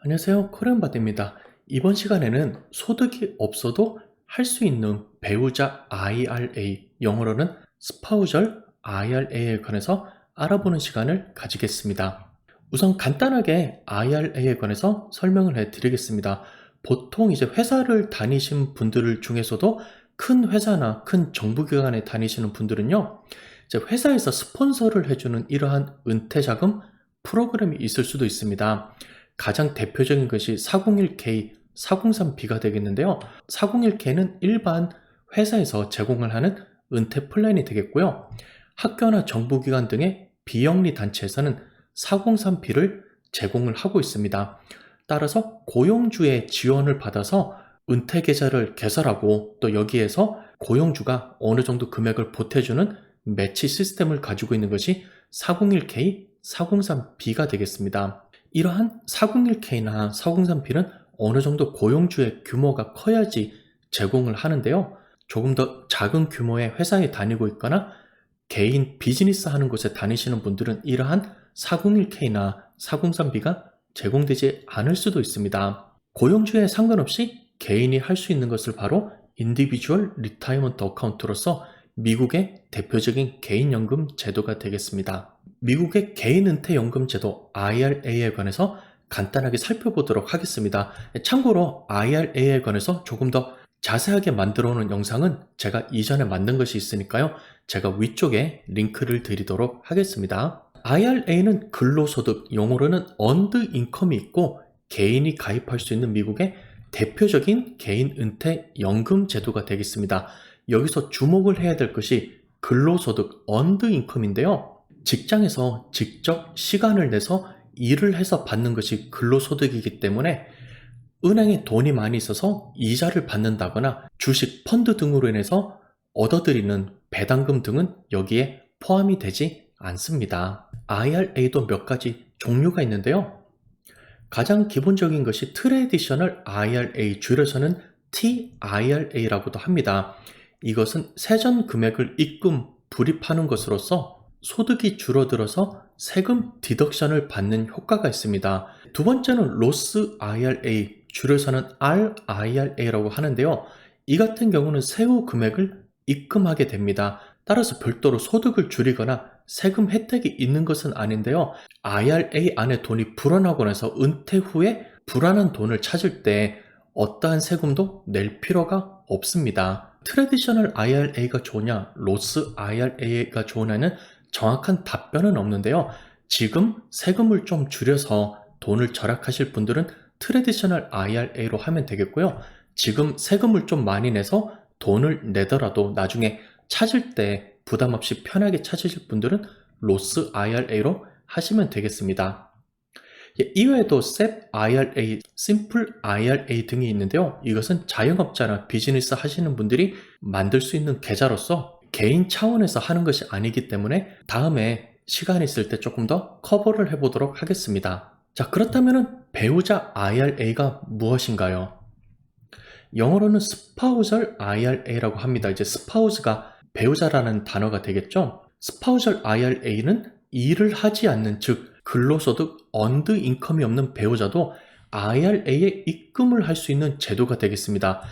안녕하세요. 코리안바디입니다. 이번 시간에는 소득이 없어도 할 수 있는 배우자 IRA, 영어로는 스파우셜 IRA에 관해서 알아보는 시간을 가지겠습니다. 우선 간단하게 IRA에 관해서 설명을 해드리겠습니다. 보통 이제 회사를 다니신 분들 중에서도 큰 회사나 큰 정부기관에 다니시는 분들은요, 이제 회사에서 스폰서를 해주는 이러한 은퇴자금 프로그램이 있을 수도 있습니다. 가장 대표적인 것이 401k, 403b가 되겠는데요. 401k는 일반 회사에서 제공을 하는 은퇴 플랜이 되겠고요. 학교나 정부기관 등의 비영리 단체에서는 403b를 제공을 하고 있습니다. 따라서 고용주의 지원을 받아서 은퇴 계좌를 개설하고 또 여기에서 고용주가 어느 정도 금액을 보태주는 매치 시스템을 가지고 있는 것이 401k, 403b가 되겠습니다. 이러한 401k나 403b는 어느 정도 고용주의 규모가 커야지 제공을 하는데요. 조금 더 작은 규모의 회사에 다니고 있거나 개인 비즈니스 하는 곳에 다니시는 분들은 이러한 401k나 403b가 제공되지 않을 수도 있습니다. 고용주에 상관없이 개인이 할 수 있는 것을 바로 인디비주얼 리타이먼트 어카운트로서 미국의 대표적인 개인연금 제도가 되겠습니다. 미국의 개인은퇴연금 제도 IRA에 관해서 간단하게 살펴보도록 하겠습니다. 참고로 IRA에 관해서 조금 더 자세하게 만들어 놓은 영상은 제가 이전에 만든 것이 있으니까요. 제가 위쪽에 링크를 드리도록 하겠습니다. IRA는 근로소득, 용어로는 earned income이 있고 개인이 가입할 수 있는 미국의 대표적인 개인 은퇴 연금 제도가 되겠습니다. 여기서 주목을 해야 될 것이 근로소득 earned income인데요. 직장에서 직접 시간을 내서 일을 해서 받는 것이 근로소득이기 때문에 은행에 돈이 많이 있어서 이자를 받는다거나 주식, 펀드 등으로 인해서 얻어들이는 배당금 등은 여기에 포함이 되지 않습니다. IRA도 몇 가지 종류가 있는데요. 가장 기본적인 것이 트래디셔널 IRA, 줄여서는 TIRA라고도 합니다. 이것은 세전 금액을 입금, 불입하는 것으로서 소득이 줄어들어서 세금 디덕션을 받는 효과가 있습니다. 두 번째는 로스 IRA, 줄여서는 RIRA라고 하는데요. 이 같은 경우는 세후 금액을 입금하게 됩니다. 따라서 별도로 소득을 줄이거나 세금 혜택이 있는 것은 아닌데요. IRA 안에 돈이 불어나고 나서 은퇴 후에 불안한 돈을 찾을 때 어떠한 세금도 낼 필요가 없습니다. 트래디셔널 IRA가 좋으냐, 로스 IRA가 좋으냐는 정확한 답변은 없는데요. 지금 세금을 좀 줄여서 돈을 절약하실 분들은 트래디셔널 IRA로 하면 되겠고요. 지금 세금을 좀 많이 내서 돈을 내더라도 나중에 찾을 때 부담 없이 편하게 찾으실 분들은 로스 IRA로 하시면 되겠습니다. 이외에도 SEP IRA, Simple IRA 등이 있는데요. 이것은 자영업자나 비즈니스 하시는 분들이 만들 수 있는 계좌로서 개인 차원에서 하는 것이 아니기 때문에 다음에 시간이 있을 때 조금 더 커버를 해보도록 하겠습니다. 자, 그렇다면 배우자 IRA가 무엇인가요? 영어로는 스파우셜 IRA라고 합니다. 이제 스파우스가 배우자라는 단어가 되겠죠? 스파우셜 IRA는 일을 하지 않는, 즉 근로소득 earned income이 없는 배우자도 IRA에 입금을 할 수 있는 제도가 되겠습니다.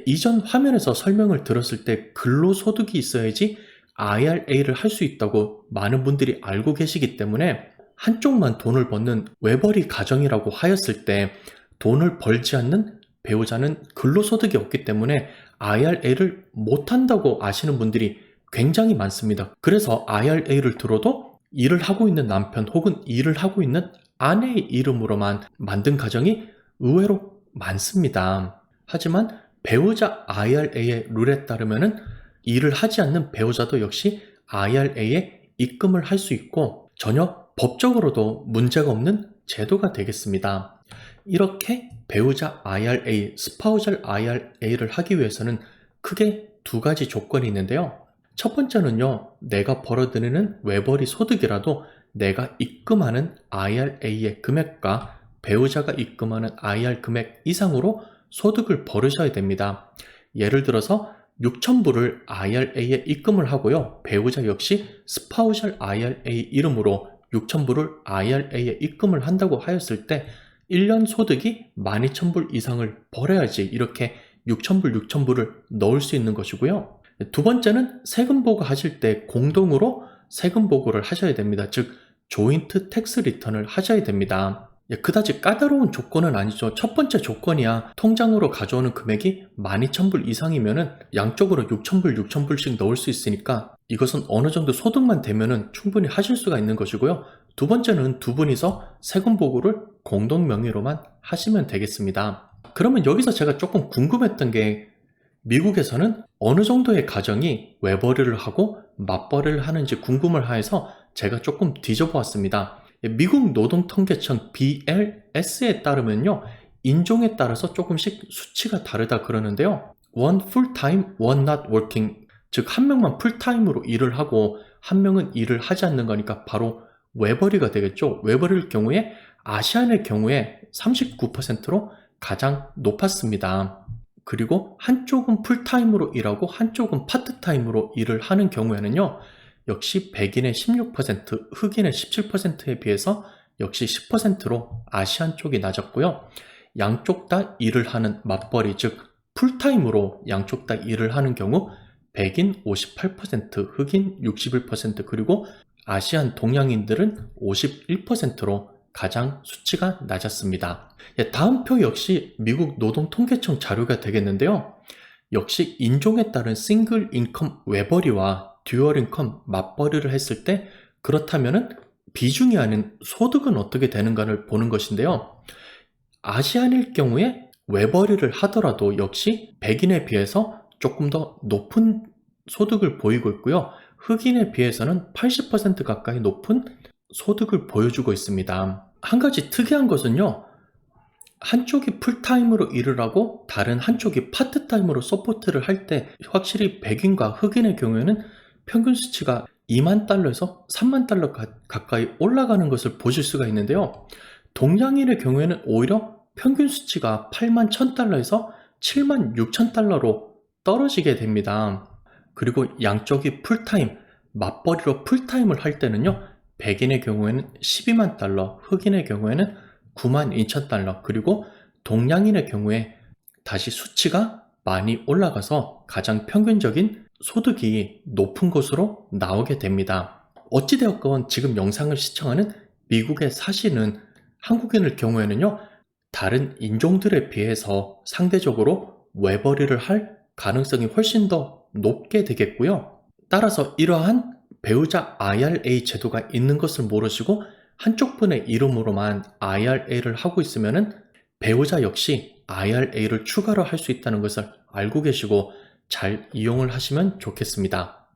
이전 화면에서 설명을 들었을 때 근로소득이 있어야지 IRA를 할 수 있다고 많은 분들이 알고 계시기 때문에 한쪽만 돈을 버는 외벌이 가정이라고 하였을 때 돈을 벌지 않는 배우자는 근로소득이 없기 때문에 IRA를 못한다고 아시는 분들이 굉장히 많습니다. 그래서 IRA를 들어도 일을 하고 있는 남편 혹은 일을 하고 있는 아내의 이름으로만 만든 가정이 의외로 많습니다. 하지만 배우자 IRA의 룰에 따르면 일을 하지 않는 배우자도 역시 IRA에 입금을 할 수 있고 전혀 법적으로도 문제가 없는 제도가 되겠습니다. 이렇게 배우자 IRA, 스파우셜 IRA를 하기 위해서는 크게 두 가지 조건이 있는데요. 첫 번째는요, 내가 벌어들이는 외벌이 소득이라도 내가 입금하는 IRA의 금액과 배우자가 입금하는 IR 금액 이상으로 소득을 벌으셔야 됩니다. 예를 들어서 6,000불을 IRA에 입금을 하고요. 배우자 역시 스파우셜 IRA 이름으로 6,000불을 IRA에 입금을 한다고 하였을 때 1년 소득이 12,000불 이상을 벌어야지 이렇게 6,000불, 6,000불을 넣을 수 있는 것이고요. 두 번째는 세금 보고하실 때 공동으로 세금 보고를 하셔야 됩니다. 즉 조인트 텍스 리턴을 하셔야 됩니다. 그다지 까다로운 조건은 아니죠. 첫 번째 조건이야 통장으로 가져오는 금액이 12,000불 이상이면은 양쪽으로 6,000불, 6,000불씩 넣을 수 있으니까 이것은 어느 정도 소득만 되면은 충분히 하실 수가 있는 것이고요. 두 번째는 두 분이서 세금 보고를 공동 명의로만 하시면 되겠습니다. 그러면 여기서 제가 조금 궁금했던 게 미국에서는 어느 정도의 가정이 외벌이를 하고 맞벌이를 하는지 궁금을 해서 제가 조금 뒤져보았습니다. 미국 노동통계청 BLS에 따르면요, 인종에 따라서 조금씩 수치가 다르다 그러는데요. one full-time, one not working, 즉 한 명만 풀타임으로 일을 하고 한 명은 일을 하지 않는 거니까 바로 외벌이가 되겠죠. 외벌이일 경우에 아시안의 경우에 39%로 가장 높았습니다. 그리고 한쪽은 풀타임으로 일하고 한쪽은 파트타임으로 일을 하는 경우에는요, 역시 백인의 16%, 흑인의 17%에 비해서 역시 10%로 아시안 쪽이 낮았고요. 양쪽 다 일을 하는 맞벌이, 즉 풀타임으로 양쪽 다 일을 하는 경우 백인 58%, 흑인 61%, 그리고 아시안 동양인들은 51%로 가장 수치가 낮았습니다. 다음 표 역시 미국 노동통계청 자료가 되겠는데요. 역시 인종에 따른 싱글 인컴 외벌이와 듀얼 인컴 맞벌이를 했을 때 그렇다면은 비중이 아닌 소득은 어떻게 되는가를 보는 것인데요. 아시안일 경우에 외벌이를 하더라도 역시 백인에 비해서 조금 더 높은 소득을 보이고 있고요. 흑인에 비해서는 80% 가까이 높은 소득을 보여주고 있습니다. 한 가지 특이한 것은요, 한쪽이 풀타임으로 일을 하고 다른 한쪽이 파트타임으로 서포트를 할 때 확실히 백인과 흑인의 경우에는 평균 수치가 2만 달러에서 3만 달러 가까이 올라가는 것을 보실 수가 있는데요. 동양인의 경우에는 오히려 평균 수치가 8만 1,000달러에서 7만 6천 달러로 떨어지게 됩니다. 그리고 양쪽이 풀타임, 맞벌이로 풀타임을 할 때는요, 백인의 경우에는 12만 달러, 흑인의 경우에는 9만 2천 달러, 그리고 동양인의 경우에 다시 수치가 많이 올라가서 가장 평균적인 소득이 높은 곳으로 나오게 됩니다. 어찌되었건 지금 영상을 시청하는 미국에 사시는 한국인의 경우에는요, 다른 인종들에 비해서 상대적으로 외벌이를 할 가능성이 훨씬 더 높게 되겠고요. 따라서 이러한 배우자 IRA 제도가 있는 것을 모르시고 한쪽 분의 이름으로만 IRA를 하고 있으면은 배우자 역시 IRA를 추가로 할 수 있다는 것을 알고 계시고 잘 이용을 하시면 좋겠습니다.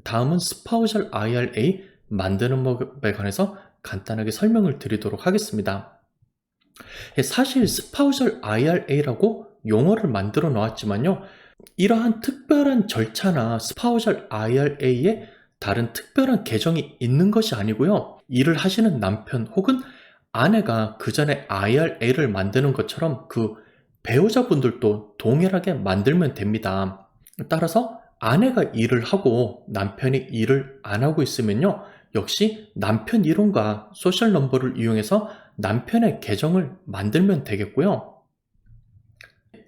다음은 스파우셜 IRA 만드는 법에 관해서 간단하게 설명을 드리도록 하겠습니다. 사실 스파우셜 IRA라고 용어를 만들어 놓았지만요, 이러한 특별한 절차나 스파우셜 IRA에 다른 특별한 계정이 있는 것이 아니고요, 일을 하시는 남편 혹은 아내가 그 전에 IRA를 만드는 것처럼 그 배우자분들도 동일하게 만들면 됩니다. 따라서 아내가 일을 하고 남편이 일을 안 하고 있으면요, 역시 남편 이름과 소셜 넘버를 이용해서 남편의 계정을 만들면 되겠고요.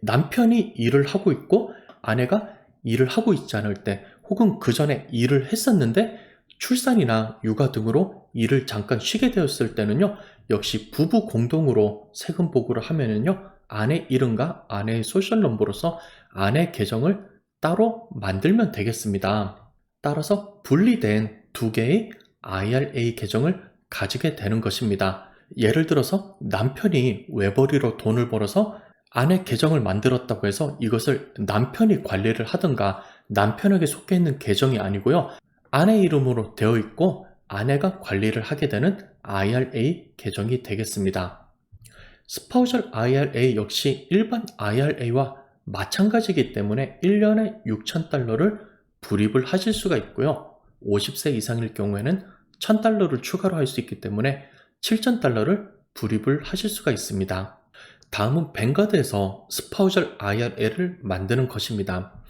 남편이 일을 하고 있고 아내가 일을 하고 있지 않을 때, 혹은 그 전에 일을 했었는데 출산이나 육아 등으로 일을 잠깐 쉬게 되었을 때는요, 역시 부부 공동으로 세금 보고를 하면은요, 아내 이름과 아내의 소셜 넘버로서 아내 계정을 따로 만들면 되겠습니다. 따라서 분리된 두 개의 IRA 계정을 가지게 되는 것입니다. 예를 들어서 남편이 외벌이로 돈을 벌어서 아내 계정을 만들었다고 해서 이것을 남편이 관리를 하든가 남편에게 속해 있는 계정이 아니고요, 아내 이름으로 되어 있고 아내가 관리를 하게 되는 IRA 계정이 되겠습니다. 스파우셜 IRA 역시 일반 IRA와 마찬가지이기 때문에 1년에 6,000달러를 불입을 하실 수가 있고요, 50세 이상일 경우에는 1,000달러를 추가로 할 수 있기 때문에 7,000달러를 불입을 하실 수가 있습니다. 다음은 뱅가드에서 스파우셜 IRA를 만드는 것입니다.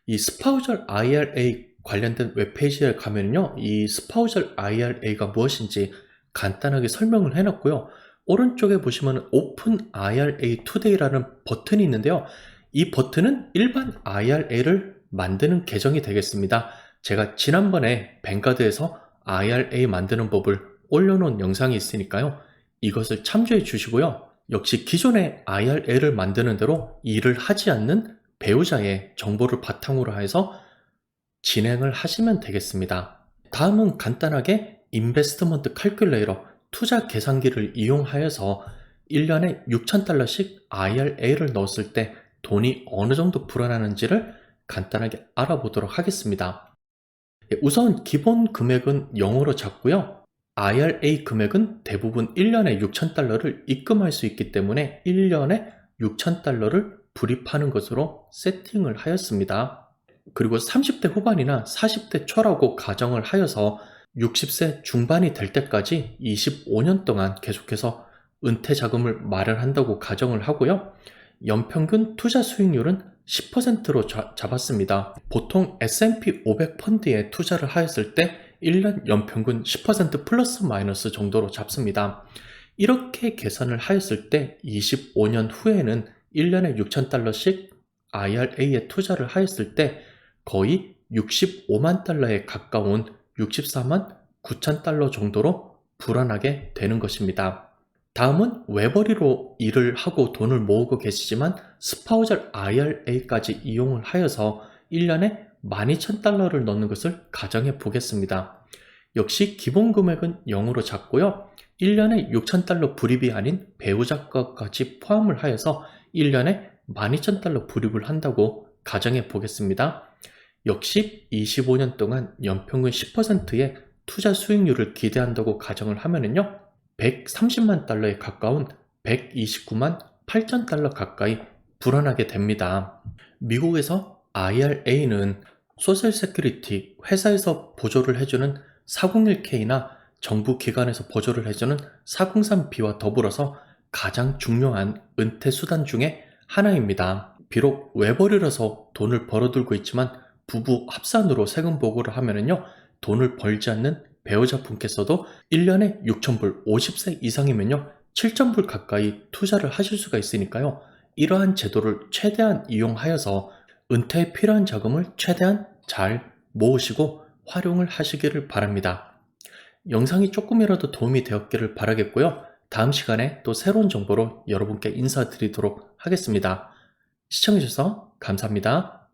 이 스파우셜 IRA 관련된 웹페이지에 가면요, 이 스파우셜 IRA가 무엇인지 간단하게 설명을 해놨고요, 오른쪽에 보시면 오픈 IRA Today라는 버튼이 있는데요. 이 버튼은 일반 IRA를 만드는 계정이 되겠습니다. 제가 지난번에 뱅가드에서 IRA 만드는 법을 올려놓은 영상이 있으니까요. 이것을 참조해 주시고요. 역시 기존의 IRA를 만드는 대로 일을 하지 않는 배우자의 정보를 바탕으로 해서 진행을 하시면 되겠습니다. 다음은 간단하게 인베스트먼트 칼큘레이터 투자 계산기를 이용하여서 1년에 6,000달러씩 IRA를 넣었을 때 돈이 어느 정도 불어나는지를 간단하게 알아보도록 하겠습니다. 우선 기본 금액은 0으로 잡고요. IRA 금액은 대부분 1년에 6,000달러를 입금할 수 있기 때문에 1년에 6,000달러를 불입하는 것으로 세팅을 하였습니다. 그리고 30대 후반이나 40대 초라고 가정을 하여서 60세 중반이 될 때까지 25년 동안 계속해서 은퇴 자금을 마련한다고 가정을 하고요. 연평균 투자 수익률은 10%로 잡았습니다. 보통 S&P 500 펀드에 투자를 하였을 때 1년 연평균 10% 플러스 마이너스 정도로 잡습니다. 이렇게 계산을 하였을 때 25년 후에는 1년에 6,000달러씩 IRA에 투자를 하였을 때 거의 65만 달러에 가까운 64만 9천 달러 정도로 불어나게 되는 것입니다. 다음은 외벌이로 일을 하고 돈을 모으고 계시지만 스파우절 IRA까지 이용을 하여서 1년에 12,000달러를 넣는 것을 가정해 보겠습니다. 역시 기본 금액은 0으로 잡고요. 1년에 6,000달러 불입이 아닌 배우자 것까지 포함을 하여서 1년에 12,000달러 불입을 한다고 가정해 보겠습니다. 역시 25년 동안 연평균 10%의 투자 수익률을 기대한다고 가정을 하면은요, 130만 달러에 가까운 129만 8천 달러 가까이 불어나게 됩니다. 미국에서 IRA는 소셜 세큐리티, 회사에서 보조를 해주는 401k나 정부 기관에서 보조를 해주는 403b와 더불어서 가장 중요한 은퇴 수단 중에 하나입니다. 비록 외벌이라서 돈을 벌어들고 있지만 부부 합산으로 세금 보고를 하면은요, 돈을 벌지 않는 배우자분께서도 1년에 6,000불, 50세 이상이면요, 7,000불 가까이 투자를 하실 수가 있으니까요. 이러한 제도를 최대한 이용하여서 은퇴에 필요한 자금을 최대한 잘 모으시고 활용을 하시기를 바랍니다. 영상이 조금이라도 도움이 되었기를 바라겠고요. 다음 시간에 또 새로운 정보로 여러분께 인사드리도록 하겠습니다. 시청해주셔서 감사합니다.